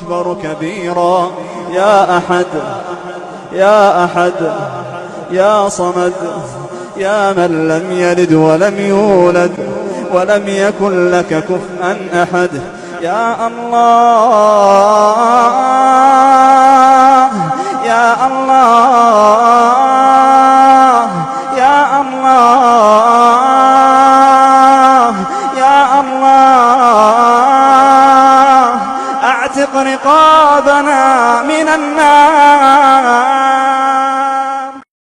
أكبر كبيرا. يا أحد يا أحد يا صمد، يا من لم يلد ولم يولد ولم يكن لك كفءا أحد. يا الله يا الله يا الله يا الله، أعتق رقابنا من النار.